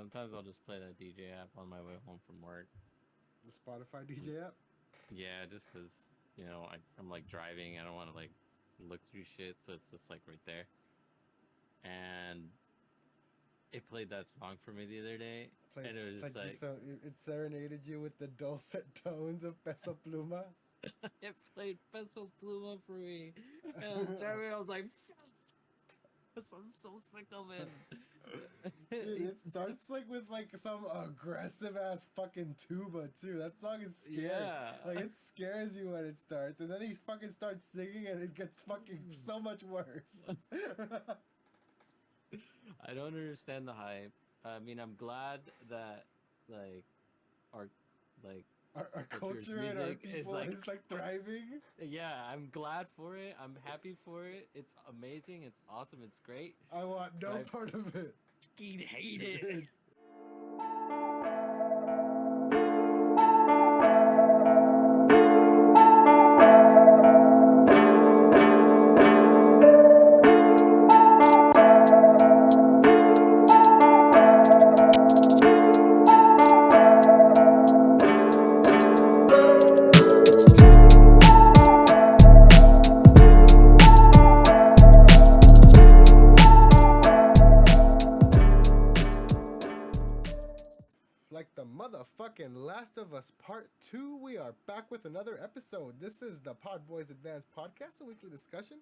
sometimes I'll just play that DJ app on my way home from work. The Spotify DJ app? Yeah, just because, I'm like driving. I don't want to like look through shit. So it's just like right there. And it played that song for me the other day. And it was just like, It serenaded you with the dulcet tones of Peso Pluma. it played Peso Pluma for me. And I was driving, I was like, I'm so sick of it. Dude, it starts like with like some aggressive ass fucking tuba too. That song is scary. Yeah. Like it scares you when it starts, and then he fucking starts singing, and it gets fucking so much worse. I don't understand the hype. I mean, I'm glad that like our like Our culture's culture and our music people is like thriving. yeah, I'm glad for it. I'm happy for it. It's amazing. It's awesome. It's great. I want no part of it. Fucking hate it. Like the motherfucking Last of Us Part 2, we are back with another episode. This is the PodBoyz Advanced Podcast, a weekly discussion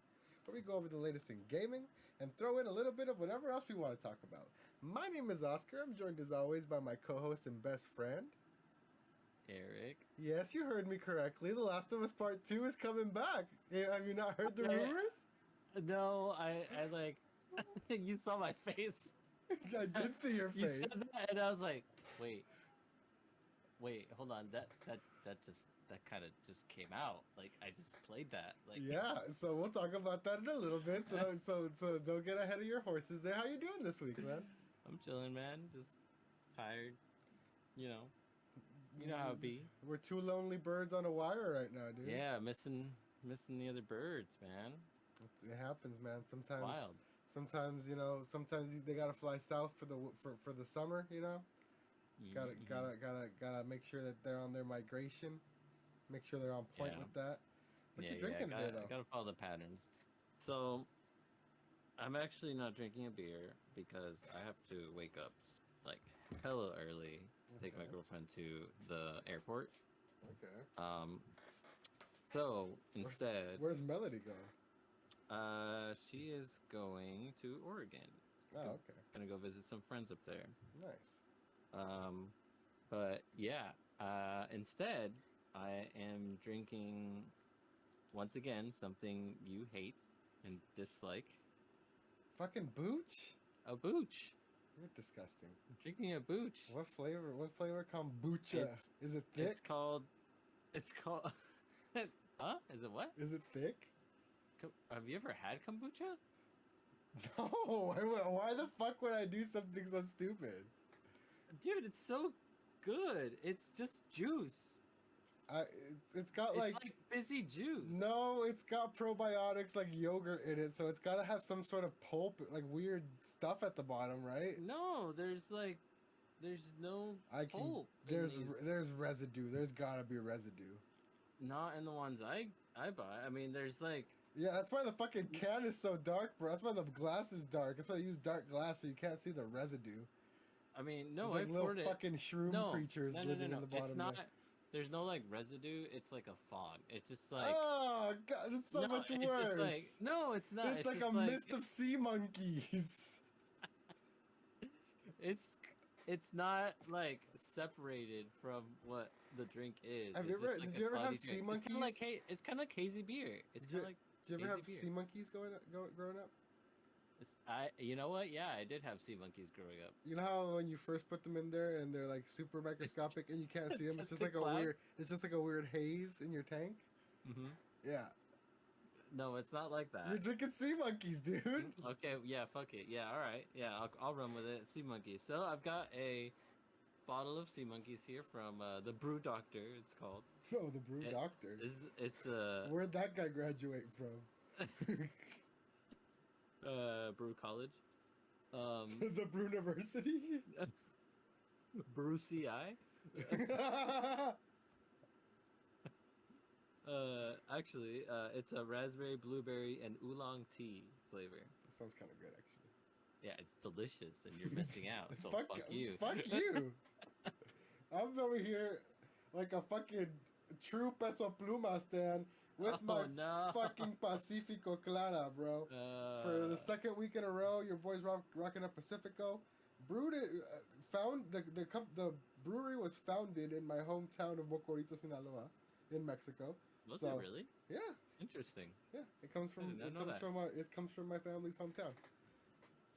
where we go over the latest in gaming and throw in a little bit of whatever else we want to talk about. My name is Oscar. I'm joined as always by my co-host and best friend, Eric. Yes, you heard me correctly. The Last of Us Part 2 is coming back. Have you not heard the rumors? No, I like, you saw my face. I did see your You face. said that, and I was like, wait, hold on. That kind of just came out. Like I just played that. Like Yeah, so we'll talk about that in a little bit. So don't get ahead of your horses there. How you doing this week, man? I'm chilling, man. Just tired. You know how it be. We're two lonely birds on a wire right now, dude. Yeah, missing the other birds, man. It happens, man. Sometimes, Wild. sometimes they gotta fly south for the summer. Gotta make sure that they're on their migration. Make sure they're on point with that. What you drinking today, though? I gotta follow the patterns. So, I'm actually not drinking a beer because I have to wake up like hella early to take my girlfriend to the airport. Okay. So instead, where's Melody going? She is going to Oregon. Oh, okay. Gonna go visit some friends up there. Nice. But yeah. Instead, I am drinking once again something you hate and dislike. Fucking booch? A booch. You're disgusting. I'm drinking a booch. What flavor? What flavor kombucha? Is it thick? It's called. Huh? Is it what? Is it thick? Have you ever had kombucha? No. Why the fuck would I do something so stupid? Dude, it's so good. It's just juice. It's got it's like fizzy juice. No, it's got probiotics like yogurt in it, so it's gotta have some sort of pulp, like weird stuff at the bottom, right? No, there's no pulp. There's residue. There's gotta be residue. Not in the ones I buy. I mean, there's like. Yeah, that's why the fucking can is so dark, bro. That's why the glass is dark. That's why they use dark glass so you can't see the residue. I mean, no, like little fucking shroom creatures living in the bottom. It's not. There's no like residue. It's like a fog. It's just like. Oh god, it's so much worse. It's just like, no, it's not. It's like a mist of sea monkeys. It's not like separated from what the drink is. Did you ever have sea monkeys? It's kind of like hazy beer. It's kind of like. Did you ever have sea monkeys growing up? You know what? Yeah, I did have sea monkeys growing up. You know how when you first put them in there and they're like super microscopic and you can't see them? It's just like a weird haze in your tank. Mm-hmm. Yeah. No, it's not like that. You're drinking sea monkeys, dude. Okay, yeah, fuck it. Yeah, all right. Yeah, I'll run with it. Sea monkeys. So I've got a bottle of sea monkeys here from the Brew Doctor. It's called. Oh, the Brew Doctor. It's Where'd that guy graduate from? Brew College. The Brew University. OCI. Actually, it's a raspberry, blueberry, and oolong tea flavor. That sounds kind of good, actually. Yeah, it's delicious, and you're missing out. So fuck you. Fuck you. I'm over here like a fucking true Peso Pluma stand with my fucking Pacifico Clara, bro. For the second week in a row, your boy's rocking a Pacifico. Brewed it, the brewery was founded in my hometown of Mocorito, Sinaloa, in Mexico. Was it really? Yeah. Interesting. Yeah, it comes from my family's hometown.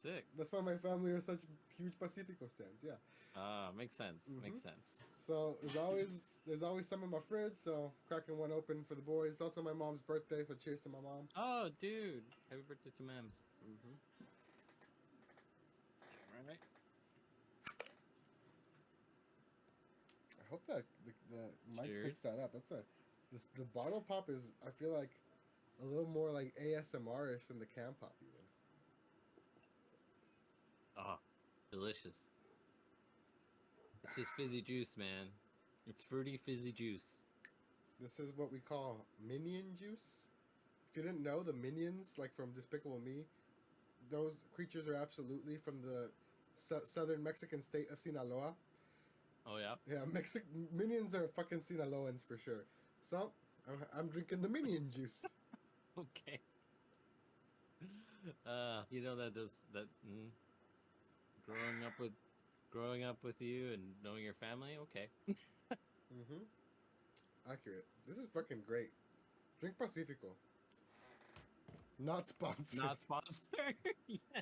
Sick. That's why my family are such huge Pacifico stands. Yeah. Makes sense. Mm-hmm. Makes sense. So there's always some in my fridge. So cracking one open for the boys. It's also my mom's birthday, so cheers to my mom. Oh, dude! Happy birthday to Mams. Mm-hmm. All right. I hope that the mic picks that up. The bottle pop is, I feel like, a little more like ASMR-ish than the can pop even. Ah, delicious. It's just fizzy juice, man. It's fruity fizzy juice. This is what we call minion juice. If you didn't know, the minions, like from Despicable Me, those creatures are absolutely from the southern Mexican state of Sinaloa. Oh, yeah? Yeah, minions are fucking Sinaloans for sure. So, I'm drinking the minion juice. Okay. You know growing up with you and knowing your family, okay. Mm-hmm. Accurate. This is fucking great. Drink Pacifico. Not sponsored. Not sponsored? Yeah.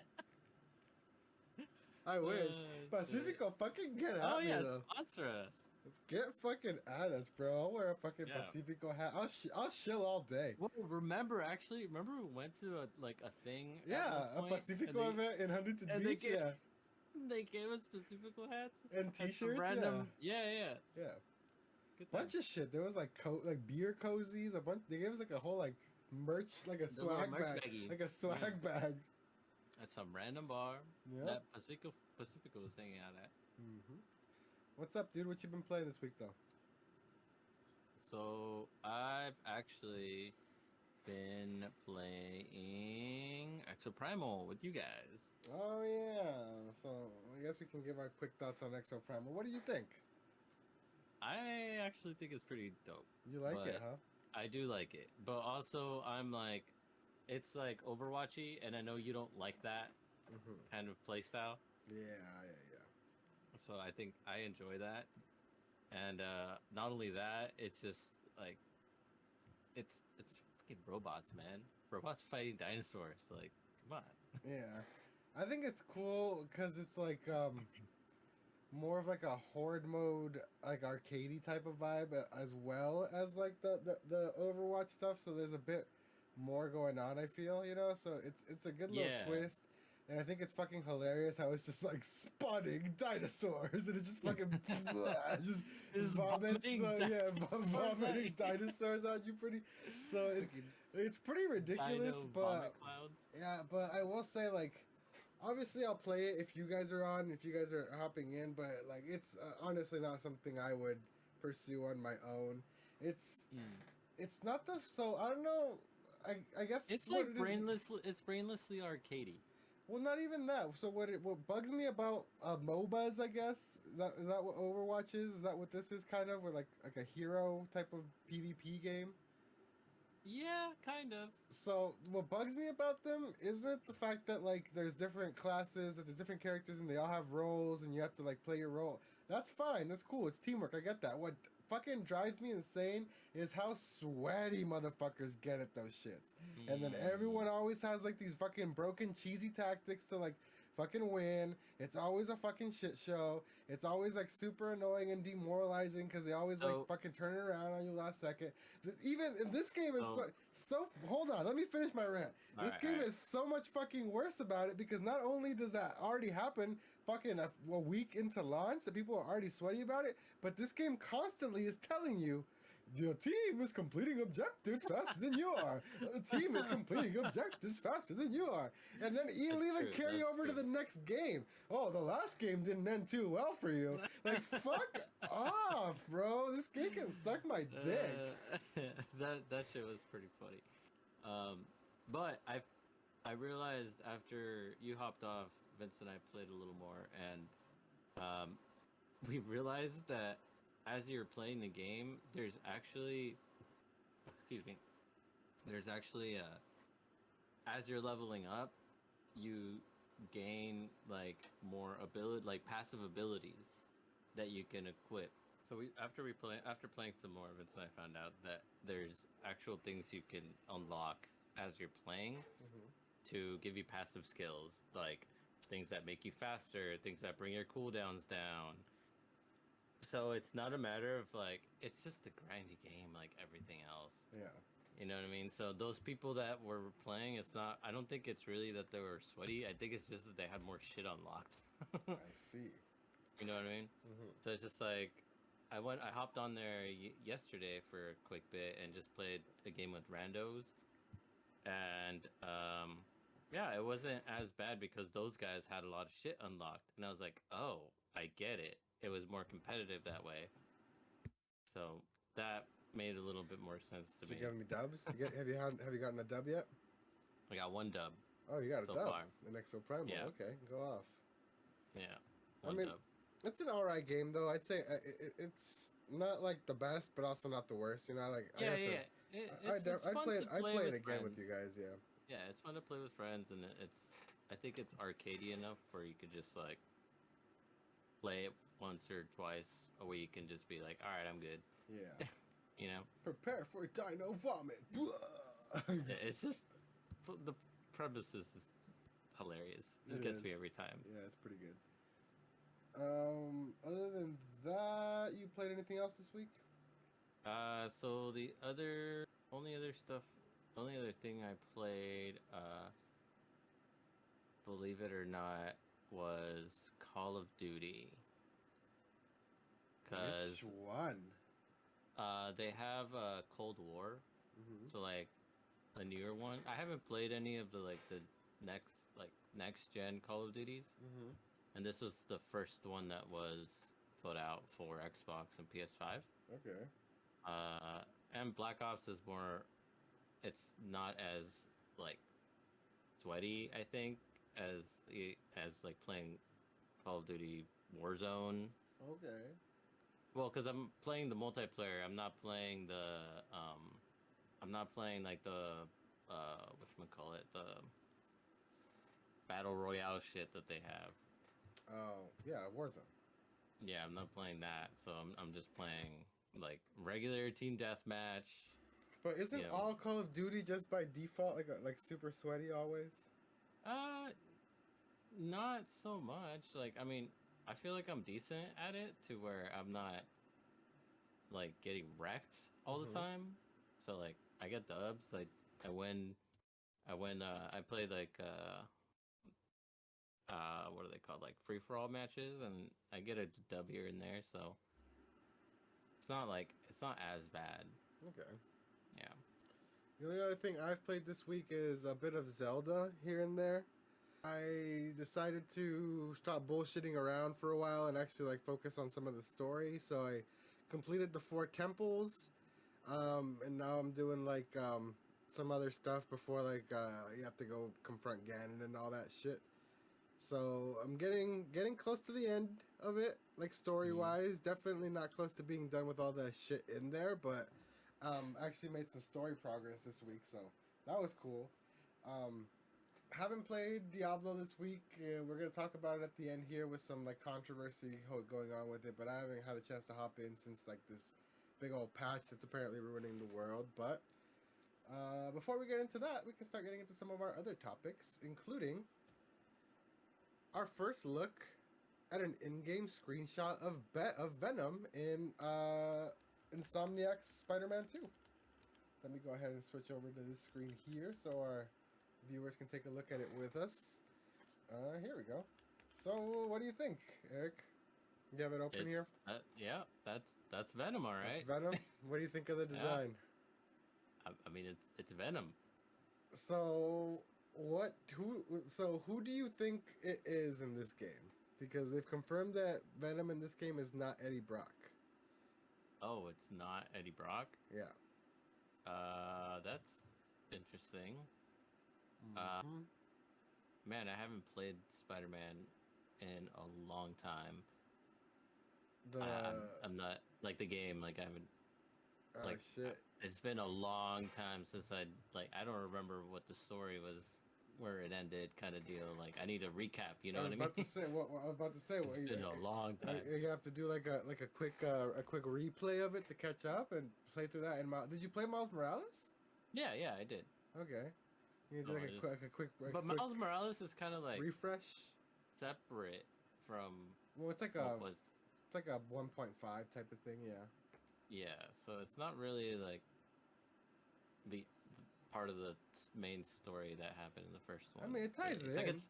I wish. Pacifico, fucking get at me, though. Sponsor us. Get fucking at us, bro. I'll wear a fucking Pacifico hat. I'll shill all day. Well, remember we went to a thing. Yeah, a Pacifico event in Huntington Beach. They gave us Pacifico hats and T-shirts. Random, yeah. Good bunch of shit. There was like beer cozies. A bunch. They gave us like a whole like merch, like a swag bag, like a swag bag. At some random bar that Pacifico was hanging out at. Mm-hmm. What's up, dude? What you been playing this week, though? So, I've actually been playing Exo Primal with you guys. Oh, yeah. So, I guess we can give our quick thoughts on Exo Primal. What do you think? I actually think it's pretty dope. You like it, huh? I do like it. But also, I'm like, it's like Overwatchy, and I know you don't like that kind of playstyle. Yeah. So I think I enjoy that, and not only that, it's just like it's fucking robots, man. Robots fighting dinosaurs. Like, come on. Yeah, I think it's cool because it's like more of like a horde mode, like arcadey type of vibe, as well as like the Overwatch stuff. So there's a bit more going on. I feel, So it's a good little twist. And I think it's fucking hilarious how it's just like spawning dinosaurs and it's just fucking just vomiting dinosaurs on you so it's pretty ridiculous, but yeah, but I will say, like, obviously I'll play it if you guys are on, if you guys are hopping in, but like it's honestly not something I would pursue on my own. It's not so I don't know. I guess it's like it's brainlessly arcadey. Well, not even that. So what bugs me about MOBAs, I guess, is that what Overwatch is? Is that what this is kind of? Or like a hero type of PvP game? Yeah, kind of. So what bugs me about them isn't the fact that like there's different classes, that there's different characters, and they all have roles, and you have to like play your role. That's fine. That's cool. It's teamwork. I get that. What fucking drives me insane is how sweaty motherfuckers get at those shits. And then everyone always has like these fucking broken cheesy tactics to like fucking win. It's always a fucking shit show. It's always like super annoying and demoralizing because they always like fucking turn it around on you last second. Even in this game is so hold on, let me finish my rant. This game is so much fucking worse about it because not only does that already happen fucking a week into launch that people are already sweaty about it, but this game constantly is telling you Your team is completing objectives faster than you are. The team is completing objectives faster than you are. And then you'll That's even true, carry that's over to true. the next game. Oh, the last game didn't end too well for you. Like, fuck off, bro. This game can suck my dick. That shit was pretty funny. But I realized after you hopped off, Vince and I played a little more, and um, we realized that as you're playing the game, there's actually, excuse me, there's actually as you're leveling up, you gain like more ability, like passive abilities that you can equip. So after playing some more, Vince and I found out that there's actual things you can unlock as you're playing to give you passive skills, like things that make you faster, things that bring your cooldowns down. So it's not a matter of like, it's just a grindy game like everything else. Yeah. You know what I mean? So those people that were playing, it's not, I don't think it's really that they were sweaty. I think it's just that they had more shit unlocked. I see. You know what I mean? So it's just like, I hopped on there yesterday for a quick bit and just played a game with randos. And yeah, it wasn't as bad because those guys had a lot of shit unlocked, and I was like, oh, I get it. It was more competitive that way, so that made a little bit more sense to Did me. you get any dubs? Have you gotten a dub yet? I got one dub Oh, you got a so dub. far. An Exo Primal. Yeah. Okay, go off. Yeah, I one mean, dub. it's an alright game though. I'd say it's not like the best, but also not the worst. You know, like Yeah, I guess yeah. It's I'd fun play to it. I'd play play with it again with friends. you guys. Yeah. Yeah, it's fun to play with friends, and it's I think it's arcadey enough where you could just like play it once or twice a week and just be like, all right, I'm good. Yeah. You know. Prepare for dino vomit. It's just the premise is just hilarious. Just It gets is. me every time. Yeah, it's pretty good. Other than that, you played anything else this week? So the only other thing I played, believe it or not, was Call of Duty. Cause Which one? they have Cold War, so like a newer one. I haven't played any of the next gen Call of Duties. And this was the first one that was put out for Xbox and PS5. Okay. And Black Ops is more. It's not as like sweaty, I think, as like playing Call of Duty Warzone. Okay. Well, because I'm playing the multiplayer. I'm not playing the. I'm not playing like the. Whatchamacallit, the battle royale shit that they have. Oh yeah, Warzone. Yeah, I'm not playing that, so I'm just playing like regular team deathmatch. But isn't You know. all Call of Duty just by default like super sweaty always? Not so much. Like, I mean, I feel like I'm decent at it to where I'm not like getting wrecked all the time. So like, I get dubs. Like, I win. I play like what are they called? Like free for all matches, and I get a dub here and there. So it's not as bad. Okay. Yeah. The only other thing I've played this week is a bit of Zelda here and there. I decided to stop bullshitting around for a while and actually like focus on some of the story. So I completed the 4 temples, and now I'm doing like some other stuff before like you have to go confront Ganon and all that shit. So I'm getting close to the end of it, like story wise. Definitely not close to being done with all that shit in there, but actually made some story progress this week, so that was cool. Haven't played Diablo this week. We're gonna talk about it at the end here with some like controversy going on with it, but I haven't had a chance to hop in since like this big old patch that's apparently ruining the world. But before we get into that, we can start getting into some of our other topics, including our first look at an in-game screenshot of Venom in Insomniac's Spider-Man 2. Let me go ahead and switch over to this screen here so our viewers can take a look at it with us. Here we go. So, what do you think, Eric? You have it open here? Yeah, that's Venom, all That's right. Venom. What do you think of the Yeah, design? I mean it's Venom. So what? Who do you think it is in this game? Because they've confirmed that Venom in this game is not Eddie Brock. Oh, it's not Eddie Brock. Yeah. That's interesting. Uh, Mm-hmm. man, I haven't played Spider-Man in a long time. The I'm not like the game. Like I haven't oh like shit. it's been a long time since I don't remember what the story was, where it ended, kind of deal. Like I need a recap. You know I what was I mean? about to say what I was about to say. It's been a long time. You're gonna have to do like a quick replay of it to catch up and play through that. And did you play Miles Morales? Yeah, I did. Okay. You So do I just, like a quick but Miles Morales is kind of like refresh. separate from Well, it's like what was. it's like a 1.5 type of thing. Yeah. Yeah, so it's not really like the part of the main story that happened in the first one. I mean, it ties It's in. like it's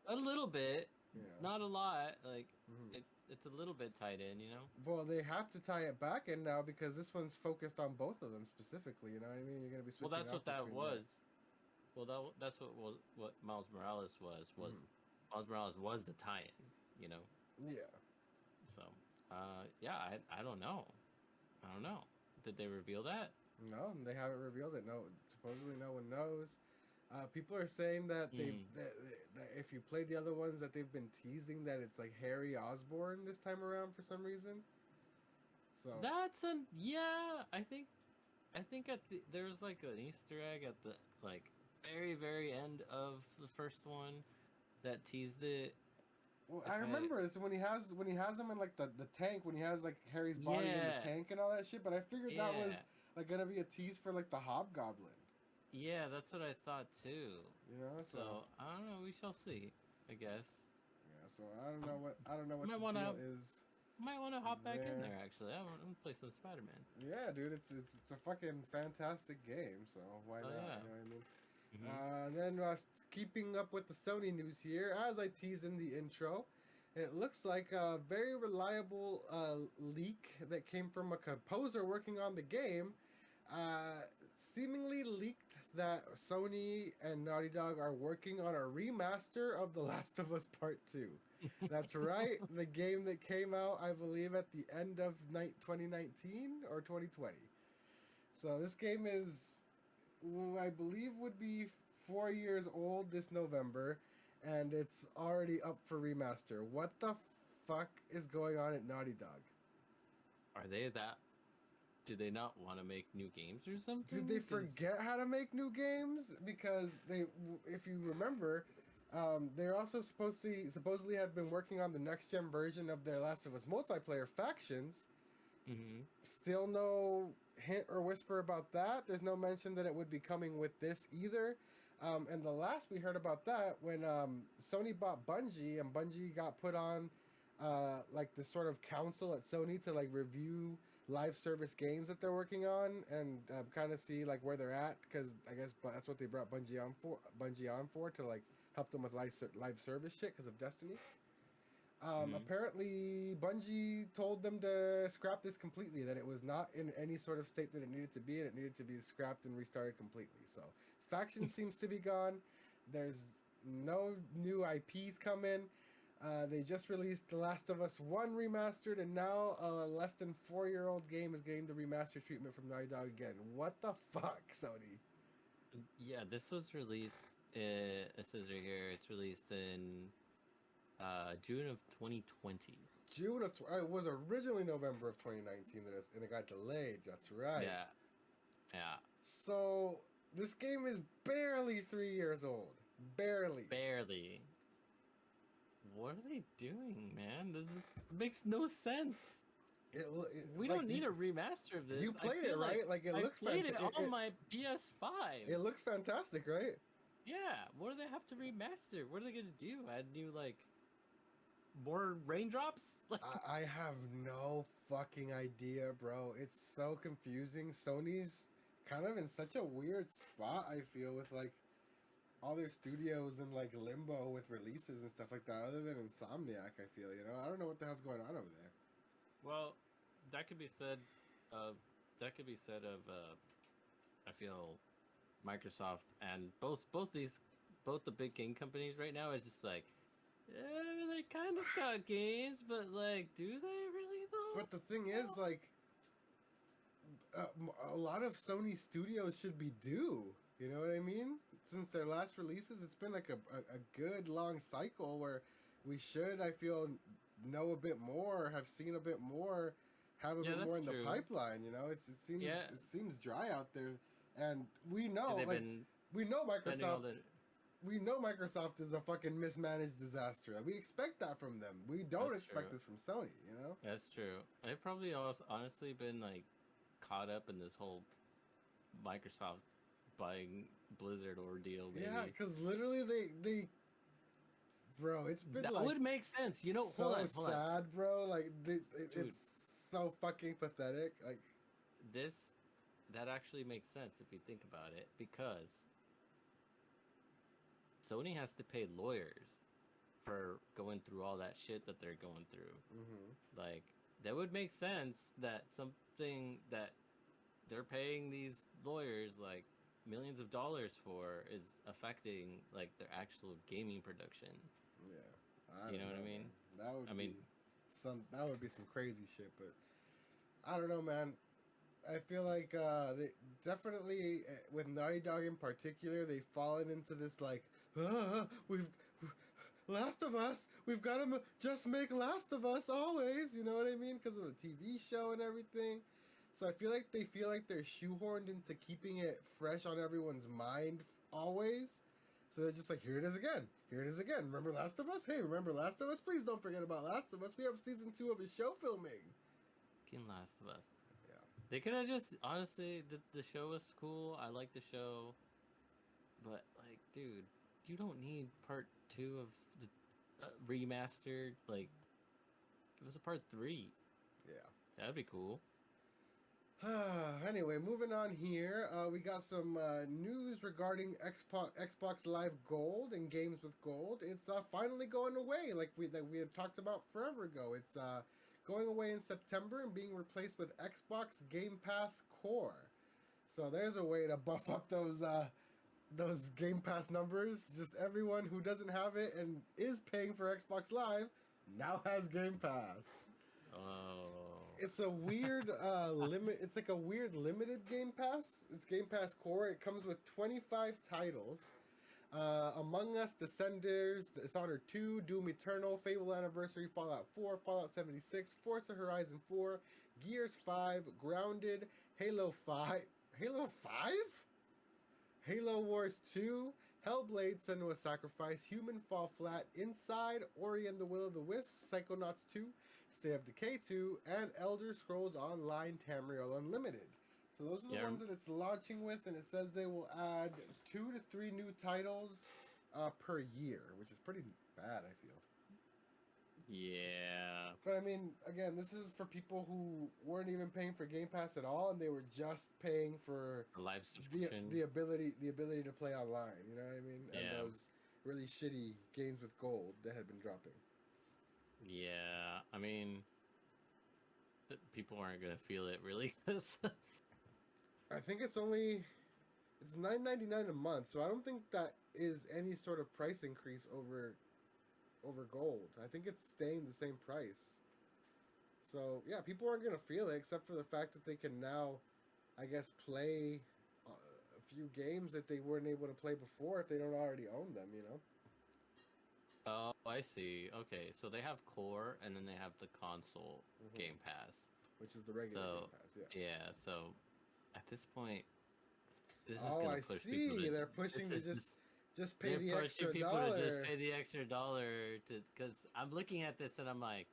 a little bit, Yeah. not a lot. Like Mm-hmm. it's a little bit tied in, you know. Well, they have to tie it back in now because this one's focused on both of them specifically. You know what I mean? You're gonna be Well, switching. that's what that was. Well, that's what Miles Morales was. Mm-hmm. Miles Morales was the tie-in, you know. Yeah. So, yeah, I don't know. I don't know. Did they reveal that? No, they haven't revealed it. No, supposedly no one knows. People are saying that that if you played the other ones, that they've been teasing that it's like Harry Osborn this time around for some reason. So That's a yeah. I think there's like an Easter egg at the like very end of the first one that teased it. well, If I remember this when he has them in like the tank when he has like Harry's body in the Yeah, tank and all that shit. But I figured that was yeah, like gonna be a tease for like the Hobgoblin. yeah, that's what I thought too. You know, So I don't know. We shall see. I guess. yeah. So I don't Um, know what might the wanna deal is might wanna hop back in there. there. Actually, I'm gonna play some Spider Man. Yeah, dude, it's a fucking fantastic game. So why Oh not? yeah. You know what I mean? Hmm. Then keeping up with the Sony news here, as I teased in the intro, it looks like a very reliable leak that came from a composer working on the game, uh, seemingly leaked that Sony and Naughty Dog are working on a remaster of The Last of Us Part 2. That's right, the game that came out, I believe, at the end of 2019 or 2020. So this game is, I believe, would be 4 years old this November, and it's already up for remaster. What the fuck is going on at Naughty Dog? Are they that? Do they not want to make new games or something? Did they forget how to make new games? Because if you remember, they're also supposedly have been working on the next gen version of their Last of Us multiplayer factions. Mm-hmm. Still no hint or whisper about that. There's no mention that it would be coming with this either. And the last we heard about that when Sony bought Bungie and Bungie got put on like this sort of council at Sony to like review live service games that they're working on and kind of see like where they're at because I guess that's what they brought Bungie on for to like help them with live service shit because of Destiny. Mm-hmm. Apparently, Bungie told them to scrap this completely, that it was not in any sort of state that it needed to be, and it needed to be scrapped and restarted completely. So, faction seems to be gone. There's no new IPs coming. They just released The Last of Us 1 remastered, and now a less than 4-year-old game is getting the remaster treatment from Naughty Dog again. What the fuck, Sony? Yeah, this was released. It says right here it's released in June of 2020. June of it was originally November of 2019 and it got delayed. That's right. Yeah. So this game is barely 3 years old. Barely. What are they doing, man? Makes no sense. We like, don't need a remaster of this. You played it, right? Like it looks. I played it on my PS5. It looks fantastic, right? Yeah. What do they have to remaster? What are they gonna do? Add new like more raindrops? Like I have no fucking idea, bro. It's so confusing. Sony's kind of in such a weird spot. I feel with like all their studios in like limbo with releases and stuff like that. Other than Insomniac, I feel I don't know what the hell's going on over there. Well, that could be said of that could be said of I feel Microsoft and both the big game companies right now is just like they kind of got games, but like, do they really though? But the thing is, like, a lot of Sony studios should be due. You know what I mean? Since their last releases, it's been like a good long cycle where we should, I feel, know a bit more, have seen a bit more, have a Yeah, bit more that's in the true. pipeline. Yeah, it seems dry out there, and we know they've like been we know spending all Microsoft. the. We know Microsoft is a fucking mismanaged disaster. We expect that from them. We don't That's expect true. this from Sony. You know? That's true. They've probably also honestly been like caught up in this whole Microsoft buying Blizzard ordeal. Yeah, Maybe because literally they bro, it's been that like would make sense. You know, so hold on, sad, bro. Like dude. it's so fucking pathetic. Like This that actually makes sense if you think about it because Sony has to pay lawyers for going through all that shit that they're going through. mhm. Like that would make sense that something that they're paying these lawyers like millions of dollars for is affecting like their actual gaming production. Yeah, I You don't know what know, I mean? man. That would I be mean, that would be some crazy shit, but I don't know, man. I feel like they definitely with Naughty Dog in particular, they've fallen into this like we've Last of Us. We've got to just make Last of Us always. You know what I mean? Because of the TV show and everything. So I feel like they feel like they're shoehorned into keeping it fresh on everyone's mind always. So they're just like, here it is again. Here it is again. Remember Last of Us? Hey, remember Last of Us? Please don't forget about Last of Us. We have season 2 of his show filming. fucking Last of Us. Yeah. They could have just honestly the show was cool. I like the show, but like, dude, you don't need part 2 of the remastered. Like, give us a part 3. Yeah. That'd be cool. Anyway, moving on here, we got some news regarding Xbox Live Gold and games with gold. It's finally going away, like we had talked about forever ago. It's going away in September and being replaced with Xbox Game Pass Core. So there's a way to buff up those Game Pass numbers. Just everyone who doesn't have it and is paying for Xbox Live now has Game Pass. Oh. It's a weird limit. It's like a weird limited Game Pass. It's Game Pass Core. It comes with 25 titles. Among Us, Descenders, Dishonored 2, Doom Eternal, Fable Anniversary, Fallout 4, Fallout 76, Forza Horizon 4, Gears 5, Grounded, Halo 5, Halo 5? Halo Wars 2, Hellblade: Senua's Sacrifice, Human Fall Flat, Inside, Ori and the Will of the Wisps, Psychonauts 2, State of Decay 2, and Elder Scrolls Online Tamriel Unlimited. So those are the ones that it's launching with, and it says they will add 2 to 3 new titles per year, which is pretty bad, I feel. Yeah. But I mean, again, this is for people who weren't even paying for Game Pass at all, and they were just paying for A live subscription. the ability to play online. You know what I mean? Yeah. And those really shitty games with gold that had been dropping. Yeah, I mean, people aren't gonna feel it really, because I think it's $9.99 a month, so I don't think that is any sort of price increase over gold. I think it's staying the same price. So yeah, people aren't gonna feel it, except for the fact that they can now, I guess, play a few games that they weren't able to play before if they don't already own them. You know. Oh, I see. Okay, so they have core, and then they have the console Game Pass, which is the regular Game Pass. Yeah. Yeah. So at this point, this is Oh, gonna I push see. people to They're pushing to just pay the they're extra pushing people dollar. to just pay the extra dollar to, because I'm looking at this and I'm like,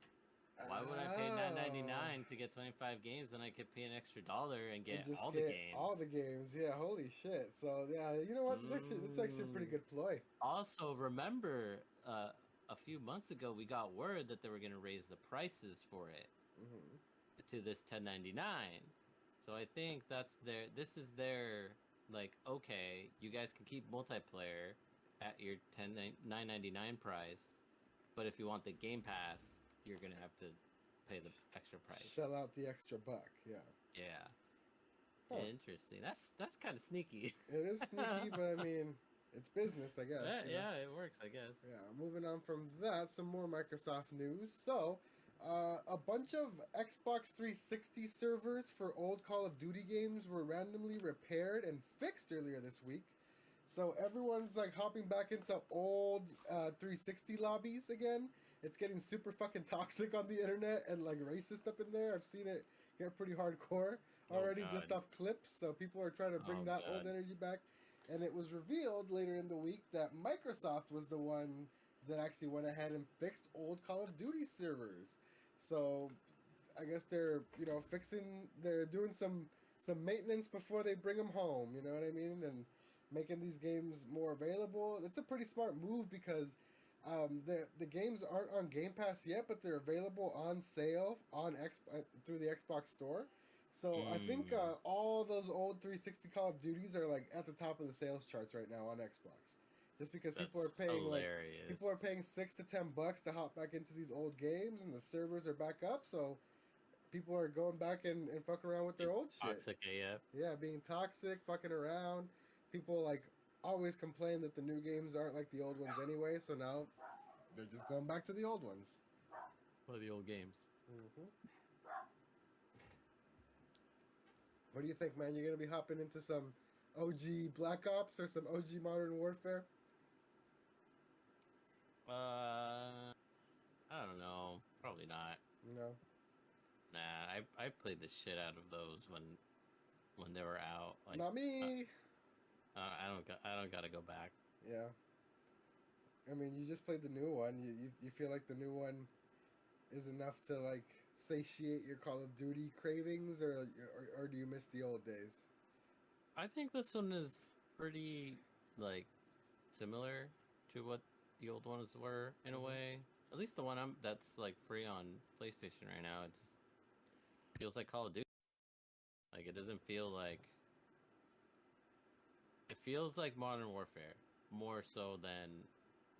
why would I pay $9.99 to get 25 games when I could pay an extra dollar and get just all get the games? all the games. Yeah, holy shit. So yeah, you know what? This is actually a pretty good ploy. Also, remember, a few months ago we got word that they were going to raise the prices for it to this $10.99. So I think this is their, like, okay, you guys can keep multiplayer, at your $9.99 price. But if you want the Game Pass, you're gonna have to pay the extra price. Shell out the extra buck. Yeah. Yeah. Huh. Interesting. That's kind of sneaky. It is sneaky, but I mean, it's business, I guess. Yeah, it works, I guess. Yeah, moving on from that, some more Microsoft news. So, a bunch of Xbox 360 servers for old Call of Duty games were randomly repaired and fixed earlier this week. So everyone's like hopping back into old 360 lobbies again. It's getting super fucking toxic on the internet and like racist up in there. I've seen it get pretty hardcore already just off clips. So people are trying to bring that old energy back. And it was revealed later in the week that Microsoft was the one that actually went ahead and fixed old Call of Duty servers. So I guess they're they're doing some maintenance before they bring them home. You know what I mean? And making these games more available. It's a pretty smart move because the games aren't on Game Pass yet, but they're available on sale on through the Xbox Store. So I think all those old 360 Call of Duties are like at the top of the sales charts right now on Xbox, just because people are paying $6 to $10 to hop back into these old games, and the servers are back up. So people are going back and fucking around with their old shit. Toxic AF. Yeah, being toxic, fucking around. People like always complain that the new games aren't like the old ones anyway, so now they're just going back to the old ones. Or the old games. Mm-hmm. What do you think, man? You're gonna be hopping into some OG Black Ops or some OG Modern Warfare? I don't know. Probably not. No. Nah, I played the shit out of those when they were out. Like, not me. I don't gotta go back. Yeah. I mean, you just played the new one. You feel like the new one is enough to like satiate your Call of Duty cravings, or do you miss the old days? I think this one is pretty like similar to what the old ones were in a way. At least the one that's like free on PlayStation right now. It feels like Call of Duty. Like it doesn't feel like. It feels like Modern Warfare more so than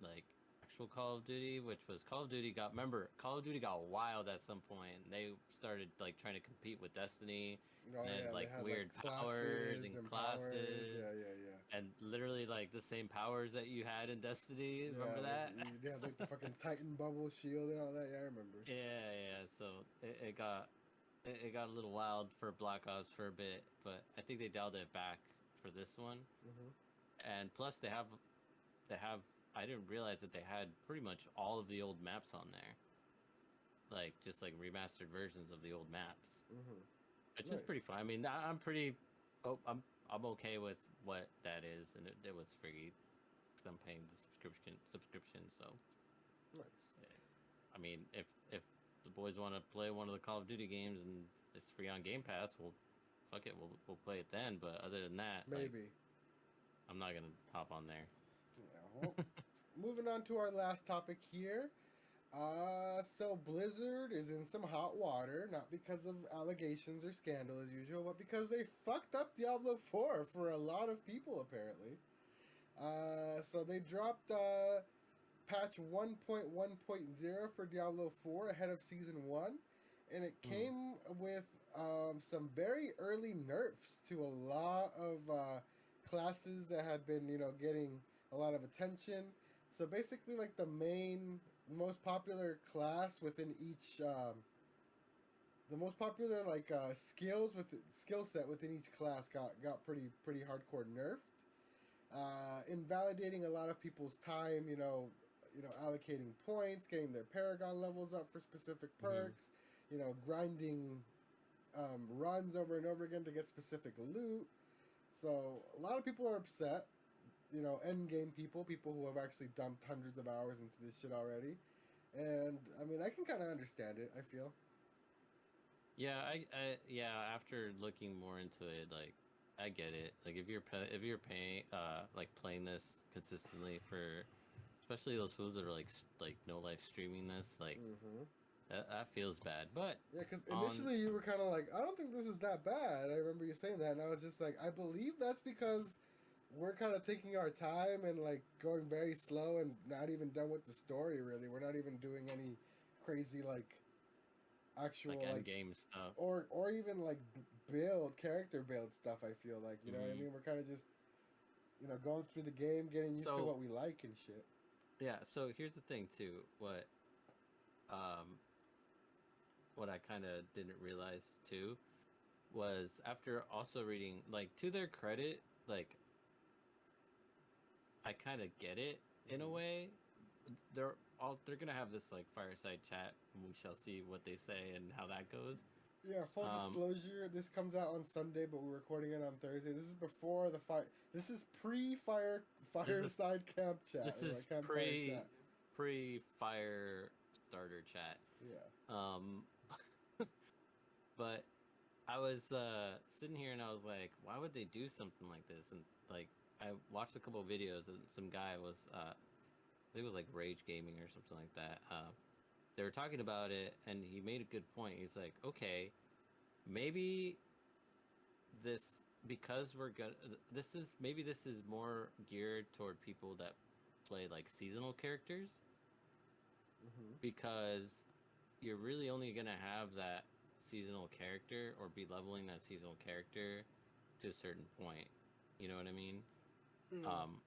like actual Call of Duty, which was Call of Duty got. Remember, Call of Duty got wild at some point. They started like trying to compete with Destiny, and like weird like, powers and classes. Yeah. And literally like the same powers that you had in Destiny. Remember that? Yeah, like the fucking Titan bubble shield and all that. Yeah, I remember. Yeah. So it got a little wild for Black Ops for a bit, but I think they dialed it back for this one. And plus they have I didn't realize that they had pretty much all of the old maps on there, like just like remastered versions of the old maps, which is pretty fun. I mean, I'm okay with what that is, and it was free because I'm paying the subscription. So nice. I mean, if the boys want to play one of the Call of Duty games and it's free on Game Pass, well, fuck it, we'll play it then. But other than that, maybe I'm not gonna hop on there. Yeah. Well, moving on to our last topic here. So Blizzard is in some hot water, not because of allegations or scandal as usual, but because they fucked up Diablo 4 for a lot of people apparently. So they dropped patch 1.1.0 for Diablo 4 ahead of Season 1, and it came with some very early nerfs to a lot of classes that had been, getting a lot of attention. So basically, like the most popular class within each, the most popular like skill set within each class got pretty hardcore nerfed, invalidating a lot of people's time. Allocating points, getting their Paragon levels up for specific perks. Grinding runs over and over again to get specific loot. So a lot of people are upset. End game people who have actually dumped hundreds of hours into this shit already. And I mean, I can kind of understand it, I feel. Yeah, after looking more into it, like I get it. Like if you're paying like playing this consistently for, especially those fools that are like no life streaming this, like that feels bad. But yeah, because initially you were kind of like, I don't think this is that bad. I remember you saying that, and I was just like, I believe that's because we're kind of taking our time and like going very slow and not even done with the story. Really, we're not even doing any crazy like actual like end like game stuff. or even like build character build stuff. I feel like you know what I Hmm. mean. We're kind of just going through the game, getting used to So what we like and shit. yeah, so here's the thing too. Um what I kind of didn't realize too was after also reading, like, to their credit, like, I kind of get it in a Mm-hmm. way. They're gonna have this like fireside chat, and we shall see what they say and how that goes. Yeah, full Um, disclosure, this comes out on Sunday, but we're recording it on Thursday. This is before the fire. This is pre-fire this is fireside camp chat this or is like campfire chat. pre fire starter chat. Yeah. Um, but I was sitting here and I was like, why would they do something like this? And like, I watched a couple of videos and some guy was I think it was like Rage Gaming or something like that. They were talking about it, and he made a good point. He's like, okay, maybe this because we're gonna this is more geared toward people that play like seasonal characters, Mm-hmm. because you're really only gonna have that seasonal character or be leveling that seasonal character to a certain point. You know what I mean? Mm. Um,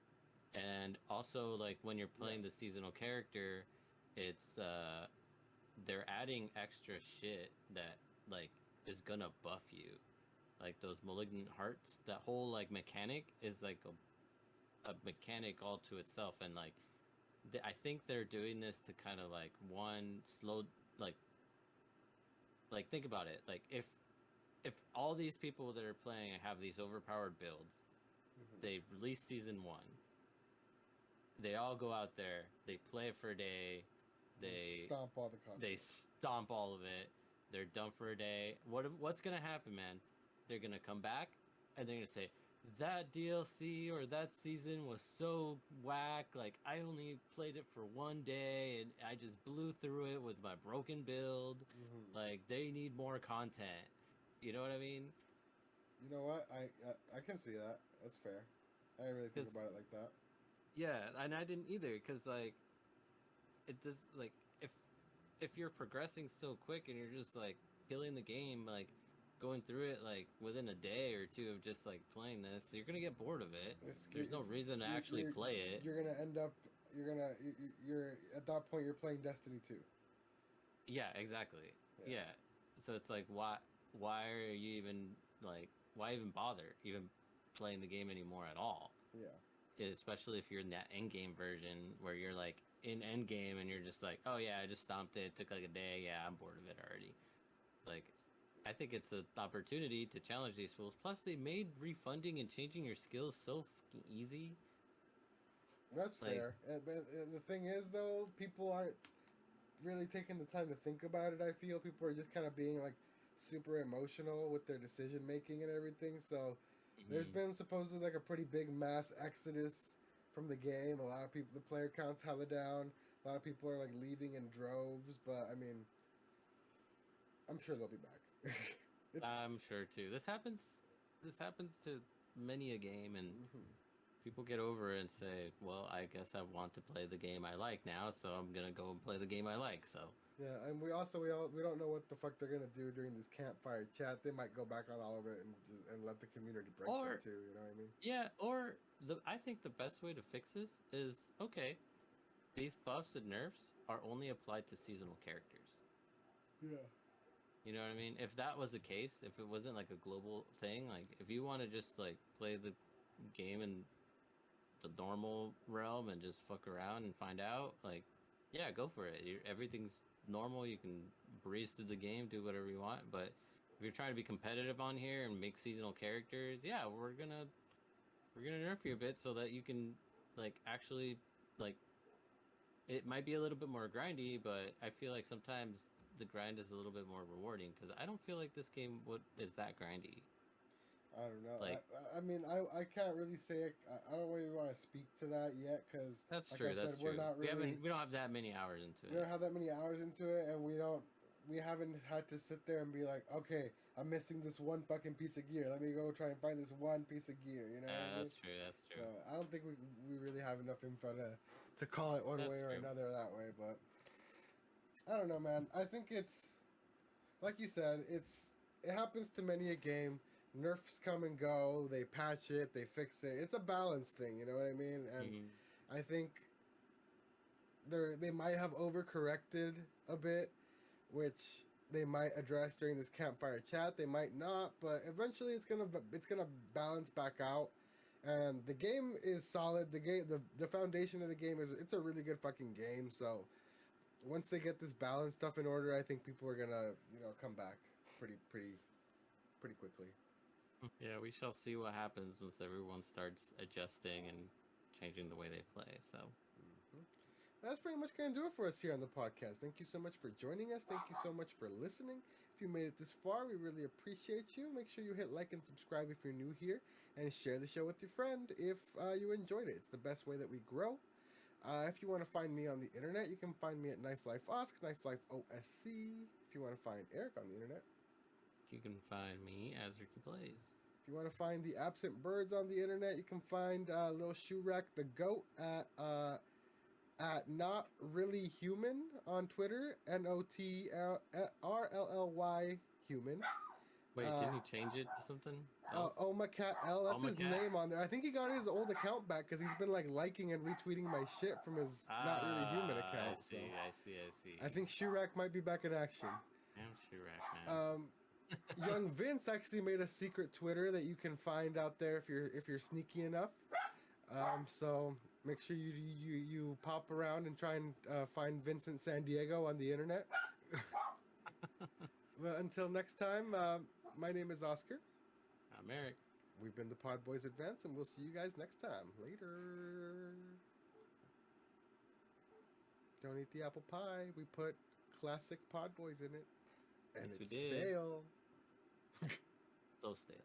and also like when you're Yeah. playing the seasonal character, it's they're adding extra shit that like is gonna buff you, like those malignant hearts. That whole like mechanic is like a mechanic all to itself, and like I think they're doing this to kind of like one slow like think about it, like if all these people that are playing have these overpowered builds, Mm-hmm. they release season one, they all go out there, they play it for a day, And they stomp all the they content. stomp all of it. They're done for a day. What's gonna happen, man? They're gonna come back and they're gonna say that DLC or that season was so whack. Like I only played it for one day and I just blew through it with my broken build. Mm-hmm. Like they need more content. You know what I mean? You know what? I can see that. That's fair. I didn't really think Because about it like that. yeah, and I didn't either. Because like it does like if you're progressing so quick and you're just like killing the game, like going through it like within a day or two of just like playing this, you're gonna get bored of it. There's no It's reason to actually play it. you're gonna end up you're at that point you're playing Destiny 2. Yeah, exactly. Yeah. Yeah. So it's like why are you even like why even bother even playing the game anymore at all? Yeah. Especially if you're in that end game version where you're like in end game and you're just like, oh yeah, I just stomped it, took like a day, yeah, I'm bored of it already. Like, I think it's an opportunity to challenge these fools. Plus, they made refunding and changing your skills so fucking easy. That's Like, fair. And the thing is, though, people aren't really taking the time to think about it. I feel people are just kind of being like super emotional with their decision making and everything. So there's mm-hmm. been supposedly like a pretty big mass exodus from the game. A lot of people, the player count's hella down. A lot of people are like leaving in droves. But I mean, I'm sure they'll be back. It's I'm sure too. This happens to many a game, and mhm. people get over it and say, "Well, I guess I want to play the game I like now, so I'm gonna go and play the game I like." So, Yeah, and we don't know what the fuck they're gonna do during this campfire chat. They might go back on all of it and let the community break them or too. You know what I mean? yeah, or I think the best way to fix this is okay. These buffs and nerfs are only applied to seasonal characters. Yeah. You know what I mean? If that was the case, if it wasn't like a global thing, like if you want to just like play the game in the normal realm and just fuck around and find out, like, yeah, go for it. Everything's normal. You can breeze through the game, do whatever you want. But if you're trying to be competitive on here and make seasonal characters, yeah, we're gonna nerf you a bit so that you can like actually like it might be a little bit more grindy, but I feel like sometimes the grind is a little bit more rewarding because I don't feel like this game is that grindy. I don't know. Like I mean, I can't really say it. I don't really want to speak to that yet because, that's like I true. said, That's we're true. not really We don't have that many hours into we it. don't have that many hours into it, and we don't. we haven't had to sit there and be like, okay, I'm missing this one fucking piece of gear. Let me go try and find this one piece of gear. You know what I mean? That's true. That's So true. I don't think we really have enough info to call it one That's way or true. another that way. But I don't know, man. I think it's like you said. It happens to many a game. Nerfs come and go. They patch it. They fix it. It's a balance thing. You know what I mean? And I think they might have overcorrected a bit, which they might address during this campfire chat. They might not, but eventually it's gonna balance back out. And the game is solid. The foundation of the game is it's a really good fucking game. So once they get this balance stuff in order, I think people are gonna come back pretty quickly. Yeah, we shall see what happens once everyone starts adjusting and changing the way they play. So. That's pretty much going to do it for us here on the podcast. Thank you so much for joining us. Thank you so much for listening. If you made it this far, we really appreciate you. Make sure you hit like and subscribe if you're new here, and share the show with your friend if you enjoyed it. It's the best way that we grow. If you want to find me on the internet, you can find me at Knife Life Osk, Knife Life OSC. If you want to find Eric on the internet, You can find me as Ricky Plays. if you want to find the absent birds on the internet, you can find Lil Shoerack the Goat at Not Really Human on Twitter, NOTRLLY Human. Wait, can you change it to something else? Omacat L, that's his Omacat? name on there. I think he got his old account back because he's been like liking and retweeting my shit from his Not Really Human account. I see. I think Shoerack might be back in action. Damn Chirac, man. Young Vince actually made a secret Twitter that you can find out there if you're sneaky enough. So make sure you pop around and try and find Vincent San Diego on the internet. Well, until next time, my name is Oscar. I'm Eric. We've been the PodBoyz Advance, and we'll see you guys next time. Later. Don't eat the apple pie. We put classic PodBoyz in it. And Yes, we it's did. stale. So stale.